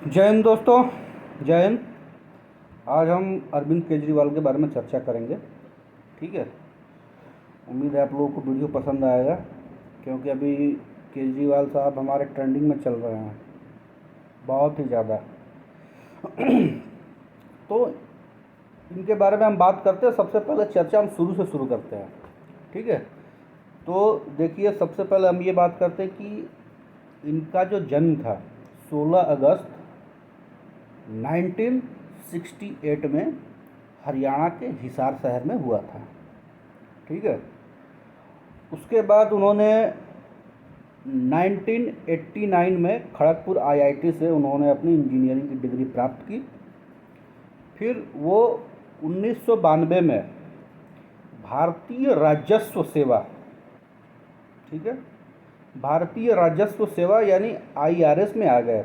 जय हिंद दोस्तों। जय हिंद। आज हम अरविंद केजरीवाल के बारे में चर्चा करेंगे। ठीक है। उम्मीद है आप लोगों को वीडियो पसंद आएगा, क्योंकि अभी केजरीवाल साहब हमारे ट्रेंडिंग में चल रहे हैं बहुत ही ज़्यादा। तो इनके बारे में हम बात करते हैं। सबसे पहले चर्चा हम शुरू से शुरू करते हैं। ठीक है। तो देखिए, सबसे पहले हम ये बात करते हैं कि इनका जो जन्म था 16 अगस्त 1968 में हरियाणा के हिसार शहर में हुआ था। ठीक है। उसके बाद उन्होंने 1989 में खड़गपुर आईआईटी से उन्होंने अपनी इंजीनियरिंग की डिग्री प्राप्त की। फिर वो 1992 में भारतीय राजस्व सेवा, ठीक है, भारतीय राजस्व सेवा यानी आईआरएस में आ गए।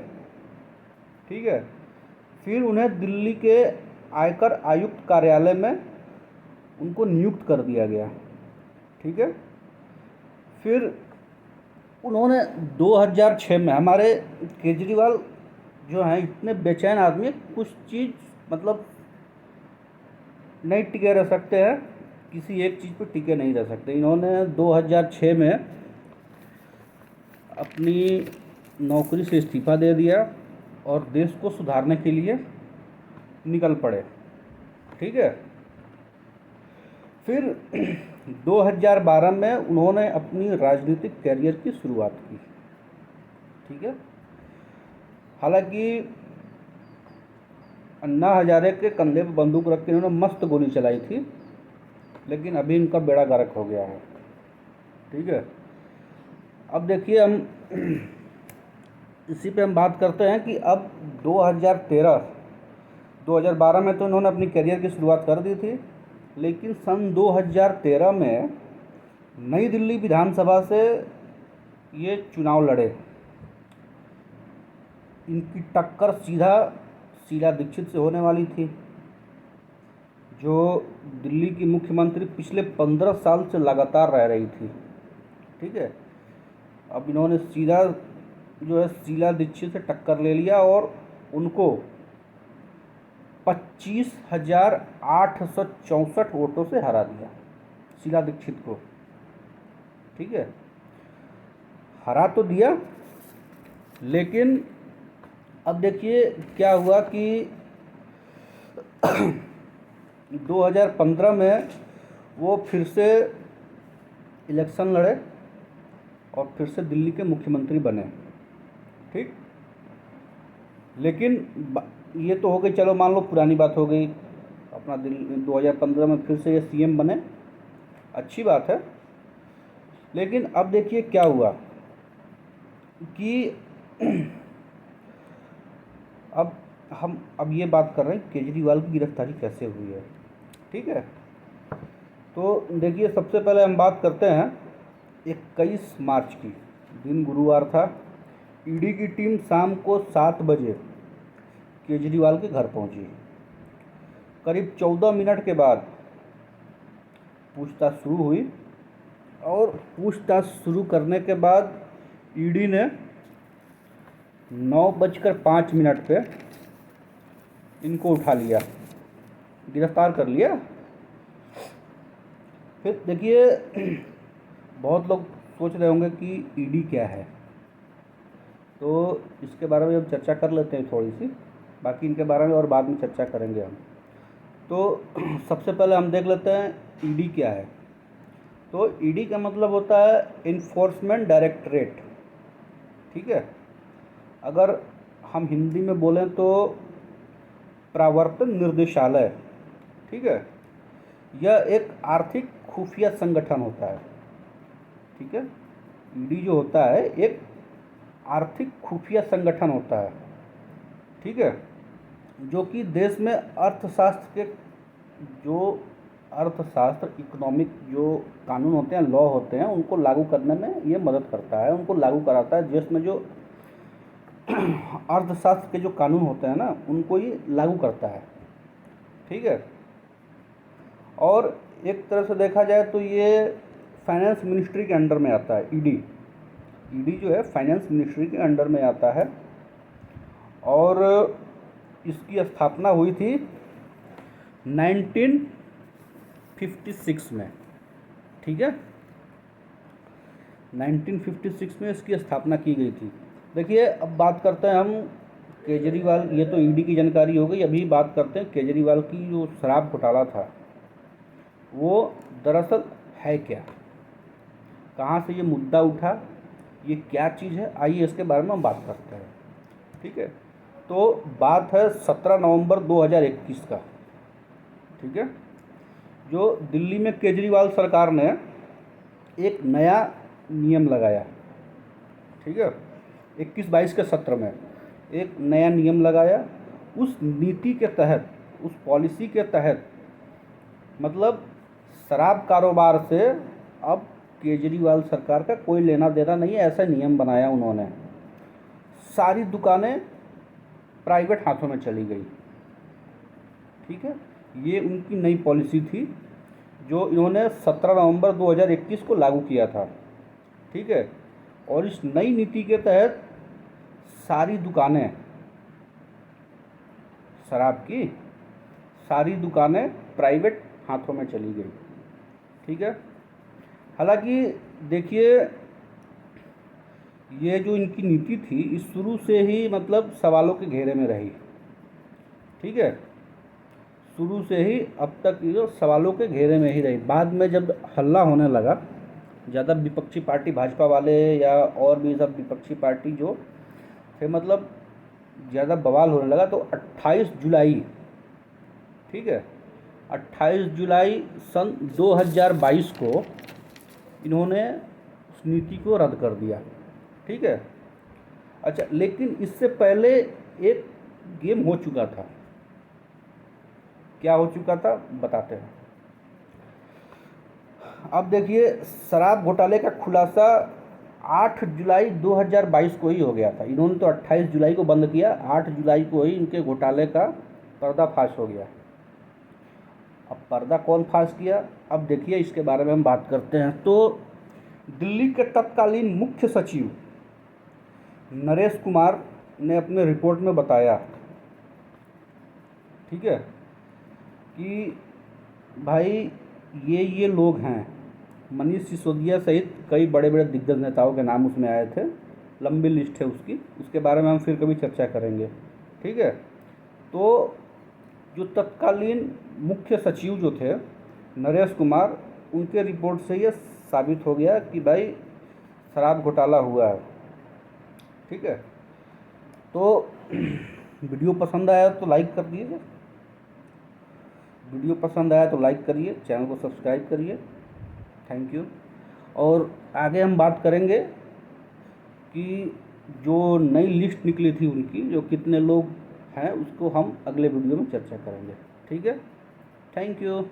ठीक है। फिर उन्हें दिल्ली के आयकर आयुक्त कार्यालय में उनको नियुक्त कर दिया गया। ठीक है। फिर उन्होंने 2006 में, हमारे केजरीवाल जो हैं इतने बेचैन आदमी हैं, कुछ चीज़ मतलब नहीं टिके रह सकते हैं, किसी एक चीज़ पर टिके नहीं रह सकते। इन्होंने 2006 में अपनी नौकरी से इस्तीफ़ा दे दिया और देश को सुधारने के लिए निकल पड़े। ठीक है। फिर 2012 में उन्होंने अपनी राजनीतिक कैरियर की शुरुआत की। ठीक है। हालांकि अन्ना हजारे के कंधे पर बंदूक रख के इन्होंने मस्त गोली चलाई थी, लेकिन अभी इनका बेड़ा गर्क हो गया है। ठीक है। अब देखिए, हम इसी पे हम बात करते हैं कि अब 2012 में तो इन्होंने अपनी करियर की शुरुआत कर दी थी, लेकिन सन 2013 में नई दिल्ली विधानसभा से ये चुनाव लड़े। इनकी टक्कर सीधा शीला दीक्षित से होने वाली थी, जो दिल्ली की मुख्यमंत्री पिछले 15 साल से लगातार रह रही थी। ठीक है। अब इन्होंने सीधा जो है शीला दीक्षित से टक्कर ले लिया और उनको 25,864 वोटों से हरा दिया, शीला दीक्षित को। ठीक है। हरा तो दिया, लेकिन अब देखिए क्या हुआ कि 2015 में वो फिर से इलेक्शन लड़े और फिर से दिल्ली के मुख्यमंत्री बने। ठीक। लेकिन ये तो हो गई, चलो मान लो पुरानी बात हो गई। अपना 2015 में फिर से ये सीएम बने, अच्छी बात है। लेकिन अब देखिए क्या हुआ कि अब ये बात कर रहे हैं केजरीवाल की गिरफ्तारी कैसे हुई है। ठीक है। तो देखिए, सबसे पहले हम बात करते हैं 21 मार्च की, दिन गुरुवार था। ईडी की टीम शाम को 7 बजे केजरीवाल के घर पहुंची। करीब 14 मिनट के बाद पूछताछ शुरू हुई और पूछताछ शुरू करने के बाद ईडी ने 9:05 पे इनको उठा लिया, गिरफ्तार कर लिया। फिर देखिए, बहुत लोग सोच रहे होंगे कि ईडी क्या है, तो इसके बारे में हम चर्चा कर लेते हैं थोड़ी सी। बाकी इनके बारे में और बाद में चर्चा करेंगे हम। तो सबसे पहले हम देख लेते हैं ईडी क्या है। तो ईडी का मतलब होता है इन्फोर्समेंट डायरेक्टरेट। ठीक है। अगर हम हिंदी में बोलें तो प्रवर्तन निर्देशालय। ठीक है। यह एक आर्थिक खुफिया संगठन होता है। ठीक है। ईडी जो होता है एक आर्थिक खुफिया संगठन होता है। ठीक है। जो कि देश में अर्थशास्त्र के जो अर्थशास्त्र इकोनॉमिक जो कानून होते हैं, लॉ होते हैं, उनको लागू करने में ये मदद करता है, उनको लागू कराता है। देश में जो अर्थशास्त्र के जो कानून होते हैं ना, उनको ये लागू करता है। ठीक है। और एक तरह से देखा जाए तो ये फाइनेंस मिनिस्ट्री के अंडर में आता है। ईडी जो है फाइनेंस मिनिस्ट्री के अंडर में आता है। और और इसकी स्थापना हुई थी 1956 में, ठीक है। 1956 में इसकी स्थापना की गई थी। देखिए, अब बात करते हैं हम केजरीवाल, ये तो ईडी की जानकारी हो गई। अभी बात करते हैं केजरीवाल की जो शराब घोटाला था वो दरअसल है क्या, कहाँ से ये मुद्दा उठा, ये क्या चीज़ है, आइए इसके बारे में हम बात करते हैं, ठीक है। तो बात है 17 नवंबर 2021 का, ठीक है। जो दिल्ली में केजरीवाल सरकार ने एक नया नियम लगाया, ठीक है। 21-22 के सत्र में एक नया नियम लगाया। उस नीति के तहत, उस पॉलिसी के तहत, मतलब शराब कारोबार से अब केजरीवाल सरकार का कोई लेना देना नहीं है, ऐसा नियम बनाया उन्होंने। सारी दुकानें प्राइवेट हाथों में चली गई, ठीक है। ये उनकी नई पॉलिसी थी जो इन्होंने 17 नवंबर 2021 को लागू किया था, ठीक है। और इस नई नीति के तहत सारी दुकानें, शराब की सारी दुकानें प्राइवेट हाथों में चली गई, ठीक है। हालांकि देखिए, ये जो इनकी नीति थी इस शुरू से ही मतलब सवालों के घेरे में रही, ठीक है। शुरू से ही अब तक ये सवालों के घेरे में ही रही। बाद में जब हल्ला होने लगा, ज़्यादा विपक्षी पार्टी भाजपा वाले या और भी सब विपक्षी पार्टी जो थे, मतलब ज़्यादा बवाल होने लगा, तो 28 जुलाई, ठीक है, 28 जुलाई सन 2022 को इन्होंने उस नीति को रद्द कर दिया, ठीक है। अच्छा, लेकिन इससे पहले एक गेम हो चुका था। क्या हो चुका था बताते हैं। अब देखिए, शराब घोटाले का खुलासा 8 जुलाई 2022 को ही हो गया था। इन्होंने तो 28 जुलाई को बंद किया, 8 जुलाई को ही इनके घोटाले का पर्दाफाश हो गया। अब पर्दा कौन फाश किया, अब देखिए इसके बारे में हम बात करते हैं। तो दिल्ली के तत्कालीन मुख्य सचिव नरेश कुमार ने अपने रिपोर्ट में बताया, ठीक है, कि भाई ये लोग हैं। मनीष सिसोदिया सहित कई बड़े बड़े दिग्गज नेताओं के नाम उसमें आए थे, लंबी लिस्ट है उसकी, उसके बारे में हम फिर कभी चर्चा करेंगे, ठीक है। तो जो तत्कालीन मुख्य सचिव जो थे नरेश कुमार, उनके रिपोर्ट से ये साबित हो गया कि भाई शराब घोटाला हुआ है, ठीक है। तो वीडियो पसंद आया तो लाइक कर दीजिए, वीडियो पसंद आया तो लाइक करिए, चैनल को सब्सक्राइब करिए, थैंक यू। और आगे हम बात करेंगे कि जो नई लिस्ट निकली थी उनकी, जो कितने लोग हैं, उसको हम अगले वीडियो में चर्चा करेंगे, ठीक है। Thank you.